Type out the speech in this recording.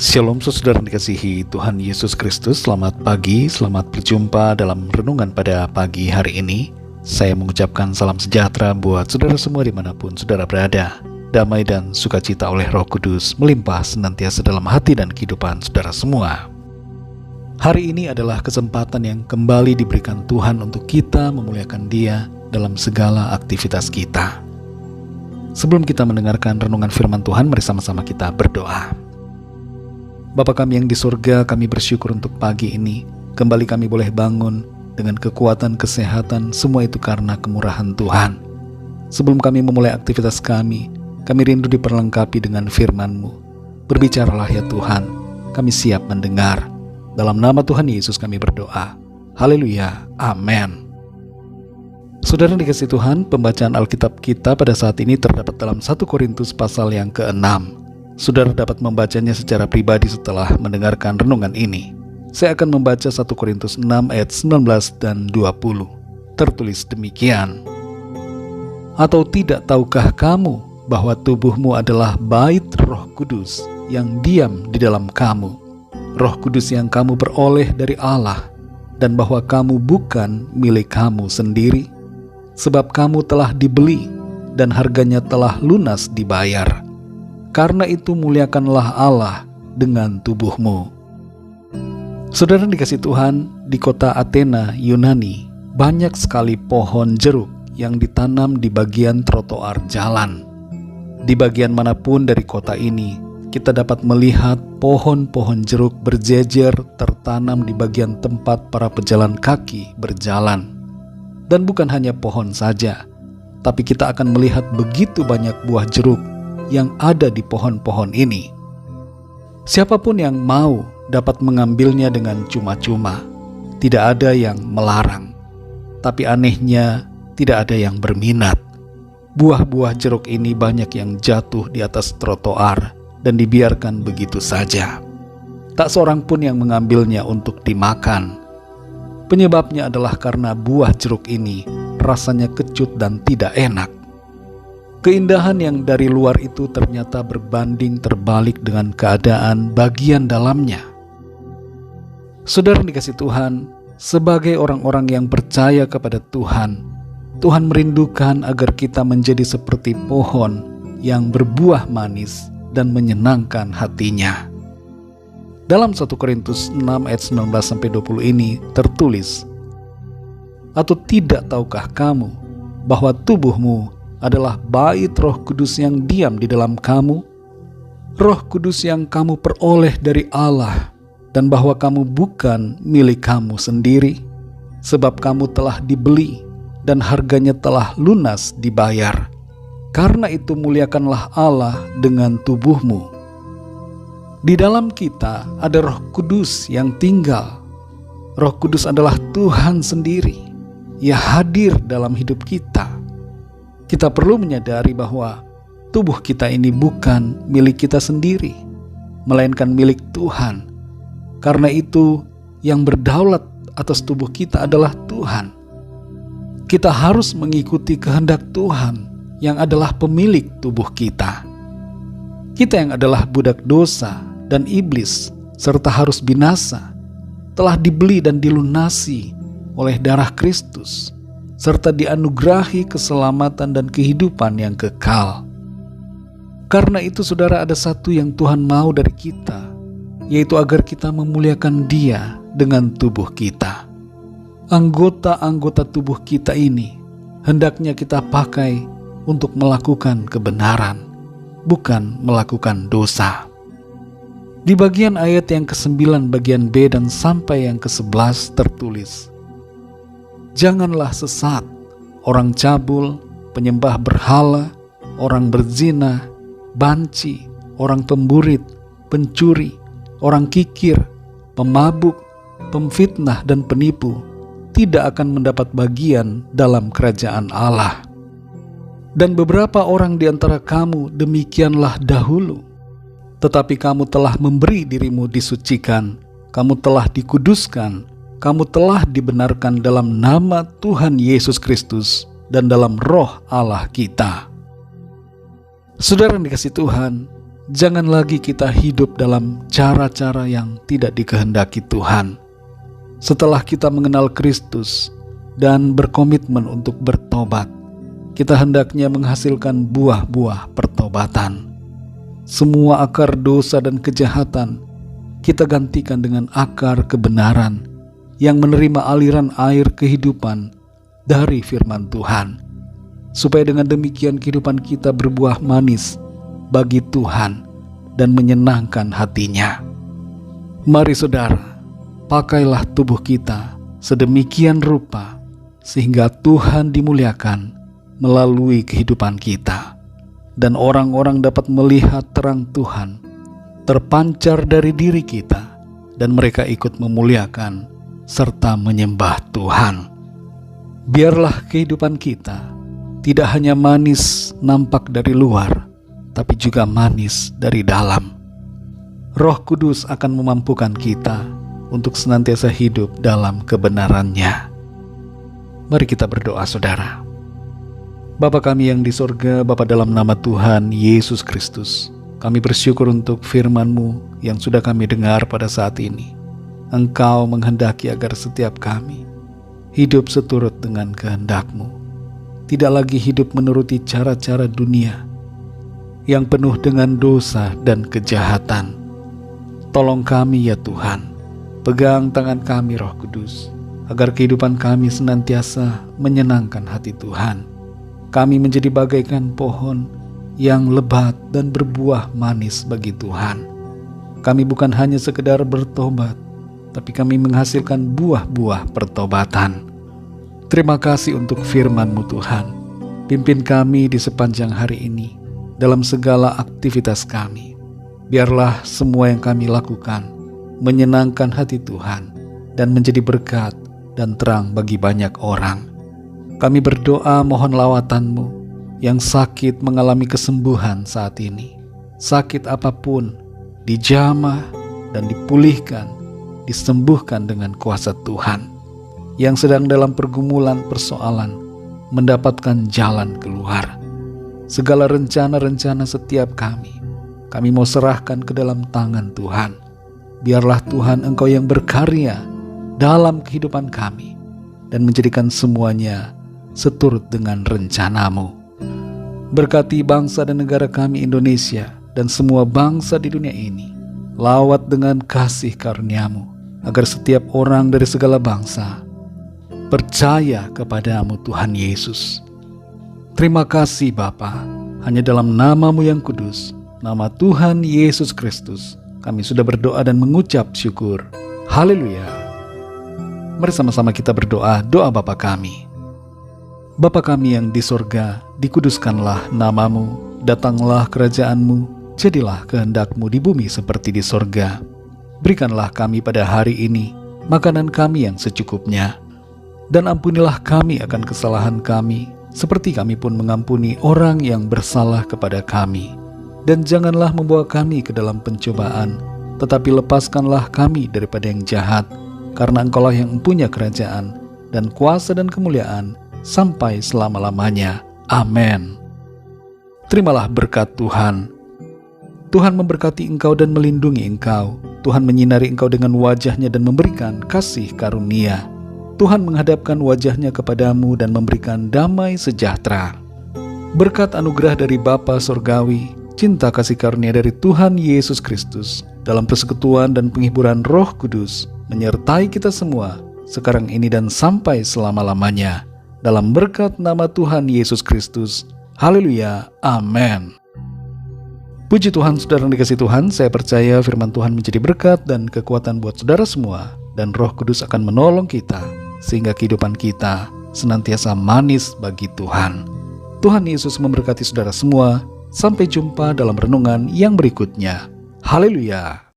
Shalom saudara dikasihi Tuhan Yesus Kristus. Selamat pagi, selamat berjumpa dalam renungan pada pagi hari ini. Saya mengucapkan salam sejahtera buat saudara semua dimanapun saudara berada. Damai dan sukacita oleh Roh Kudus melimpah senantiasa dalam hati dan kehidupan saudara semua. Hari ini adalah kesempatan yang kembali diberikan Tuhan untuk kita memuliakan Dia dalam segala aktivitas kita. Sebelum kita mendengarkan renungan firman Tuhan, mari sama-sama kita berdoa. Bapa kami yang di surga, kami bersyukur untuk pagi ini. Kembali kami boleh bangun dengan kekuatan, kesehatan, semua itu karena kemurahan Tuhan. Sebelum kami memulai aktivitas kami rindu diperlengkapi dengan firman-Mu. Berbicaralah ya Tuhan, kami siap mendengar. Dalam nama Tuhan Yesus kami berdoa. Haleluya, amin. Saudara dikasihi Tuhan, pembacaan Alkitab kita pada saat ini terdapat dalam 1 Korintus pasal yang ke-6. Saudara dapat membacanya secara pribadi setelah mendengarkan renungan ini. Saya akan membaca 1 Korintus 6 ayat 19 dan 20. Tertulis demikian. Atau tidak tahukah kamu bahwa tubuhmu adalah bait Roh Kudus yang diam di dalam kamu, Roh Kudus yang kamu peroleh dari Allah, dan bahwa kamu bukan milik kamu sendiri, sebab kamu telah dibeli dan harganya telah lunas dibayar. Karena itu muliakanlah Allah dengan tubuhmu. Saudara dikasihi Tuhan, di kota Athena, Yunani, banyak sekali pohon jeruk yang ditanam di bagian trotoar jalan. Di bagian manapun dari kota ini, kita dapat melihat pohon-pohon jeruk berjejer tertanam di bagian tempat para pejalan kaki berjalan. Dan bukan hanya pohon saja, tapi kita akan melihat begitu banyak buah jeruk yang ada di pohon-pohon ini. Siapapun yang mau dapat mengambilnya dengan cuma-cuma. Tidak ada yang melarang. Tapi anehnya tidak ada yang berminat. Buah-buah jeruk ini banyak yang jatuh di atas trotoar dan dibiarkan begitu saja. Tak seorang pun yang mengambilnya untuk dimakan. Penyebabnya adalah karena buah jeruk ini rasanya kecut dan tidak enak. Keindahan yang dari luar itu ternyata berbanding terbalik dengan keadaan bagian dalamnya. Saudara dikasihi Tuhan, sebagai orang-orang yang percaya kepada Tuhan, Tuhan merindukan agar kita menjadi seperti pohon yang berbuah manis dan menyenangkan hatinya. Dalam 1 Korintus 6 ayat 19-20 ini tertulis, atau tidak tahukah kamu bahwa tubuhmu adalah bait Roh Kudus yang diam di dalam kamu, Roh Kudus yang kamu peroleh dari Allah, dan bahwa kamu bukan milik kamu sendiri, sebab kamu telah dibeli dan harganya telah lunas dibayar. Karena itu muliakanlah Allah dengan tubuhmu. Di dalam kita ada Roh Kudus yang tinggal. Roh Kudus adalah Tuhan sendiri. Ia hadir dalam hidup kita. Kita perlu menyadari bahwa tubuh kita ini bukan milik kita sendiri, melainkan milik Tuhan. Karena itu, yang berdaulat atas tubuh kita adalah Tuhan. Kita harus mengikuti kehendak Tuhan yang adalah pemilik tubuh kita. Kita yang adalah budak dosa dan iblis serta harus binasa, telah dibeli dan dilunasi oleh darah Kristus, serta dianugerahi keselamatan dan kehidupan yang kekal. Karena itu saudara, ada satu yang Tuhan mau dari kita, yaitu agar kita memuliakan Dia dengan tubuh kita. Anggota-anggota tubuh kita ini hendaknya kita pakai untuk melakukan kebenaran, bukan melakukan dosa. Di bagian ayat yang ke-9 bagian B dan sampai yang ke-11 tertulis, janganlah sesat, orang cabul, penyembah berhala, orang berzina, banci, orang pemburit, pencuri, orang kikir, pemabuk, pemfitnah dan penipu tidak akan mendapat bagian dalam kerajaan Allah. Dan beberapa orang di antara kamu demikianlah dahulu, tetapi kamu telah memberi dirimu disucikan, kamu telah dikuduskan, kamu telah dibenarkan dalam nama Tuhan Yesus Kristus dan dalam roh Allah kita. Saudara yang dikasihi Tuhan, Jangan lagi kita hidup dalam cara-cara yang tidak dikehendaki Tuhan. Setelah kita mengenal Kristus dan berkomitmen untuk bertobat, kita hendaknya menghasilkan buah-buah pertobatan. Semua akar dosa dan kejahatan kita gantikan dengan akar kebenaran yang menerima aliran air kehidupan dari firman Tuhan, supaya dengan demikian kehidupan kita berbuah manis bagi Tuhan dan menyenangkan hati-Nya. Mari saudara, pakailah tubuh kita sedemikian rupa sehingga Tuhan dimuliakan melalui kehidupan kita, dan orang-orang dapat melihat terang Tuhan terpancar dari diri kita, dan mereka ikut memuliakan serta menyembah Tuhan. Biarlah kehidupan kita tidak hanya manis nampak dari luar, tapi juga manis dari dalam. Roh Kudus akan memampukan kita untuk senantiasa hidup dalam kebenaran-Nya. Mari kita berdoa saudara. Bapa kami yang di sorga, Bapa dalam nama Tuhan Yesus Kristus, kami bersyukur untuk firman-Mu yang sudah kami dengar pada saat ini. Engkau menghendaki agar setiap kami hidup seturut dengan kehendak-Mu, tidak lagi hidup menuruti cara-cara dunia yang penuh dengan dosa dan kejahatan. Tolong kami ya Tuhan, pegang tangan kami Roh Kudus, agar kehidupan kami senantiasa menyenangkan hati Tuhan. Kami menjadi bagaikan pohon yang lebat dan berbuah manis bagi Tuhan. Kami bukan hanya sekedar bertobat, tapi kami menghasilkan buah-buah pertobatan. Terima kasih untuk firman-Mu Tuhan. Pimpin kami di sepanjang hari ini dalam segala aktivitas kami. Biarlah semua yang kami lakukan menyenangkan hati Tuhan dan menjadi berkat dan terang bagi banyak orang. Kami berdoa mohon lawatan-Mu yang sakit mengalami kesembuhan saat ini. Sakit apapun dijamah dan dipulihkan, disembuhkan dengan kuasa Tuhan. Yang sedang dalam pergumulan persoalan mendapatkan jalan keluar. Segala rencana-rencana setiap kami mau serahkan ke dalam tangan Tuhan. Biarlah Tuhan Engkau yang berkarya dalam kehidupan kami dan menjadikan semuanya seturut dengan rencana-Mu. Berkati bangsa dan negara kami Indonesia dan semua bangsa di dunia ini. Lawat dengan kasih karunia-Mu, agar setiap orang dari segala bangsa percaya kepada-Mu Tuhan Yesus. Terima kasih Bapa, hanya dalam nama-Mu yang kudus, nama Tuhan Yesus Kristus, kami sudah berdoa dan mengucap syukur. Haleluya. Mari sama-sama kita berdoa, doa Bapa kami. Bapa kami yang di sorga, dikuduskanlah nama-Mu, datanglah kerajaan-Mu, jadilah kehendak-Mu di bumi seperti di sorga. Berikanlah kami pada hari ini makanan kami yang secukupnya, dan ampunilah kami akan kesalahan kami, seperti kami pun mengampuni orang yang bersalah kepada kami. Dan janganlah membawa kami ke dalam pencobaan, tetapi lepaskanlah kami daripada yang jahat, karena Engkaulah yang mempunyai kerajaan, dan kuasa dan kemuliaan, sampai selama-lamanya. Amin. Terimalah berkat Tuhan. Tuhan memberkati engkau dan melindungi engkau. Tuhan menyinari engkau dengan wajah-Nya dan memberikan kasih karunia. Tuhan menghadapkan wajah-Nya kepadamu dan memberikan damai sejahtera. Berkat anugerah dari Bapa Sorgawi, cinta kasih karunia dari Tuhan Yesus Kristus, dalam persekutuan dan penghiburan Roh Kudus, menyertai kita semua, sekarang ini dan sampai selama-lamanya. Dalam berkat nama Tuhan Yesus Kristus. Haleluya. Amin. Puji Tuhan, saudara yang dikasihi Tuhan, saya percaya firman Tuhan menjadi berkat dan kekuatan buat saudara semua, dan Roh Kudus akan menolong kita, sehingga kehidupan kita senantiasa manis bagi Tuhan. Tuhan Yesus memberkati saudara semua. Sampai jumpa dalam renungan yang berikutnya. Haleluya.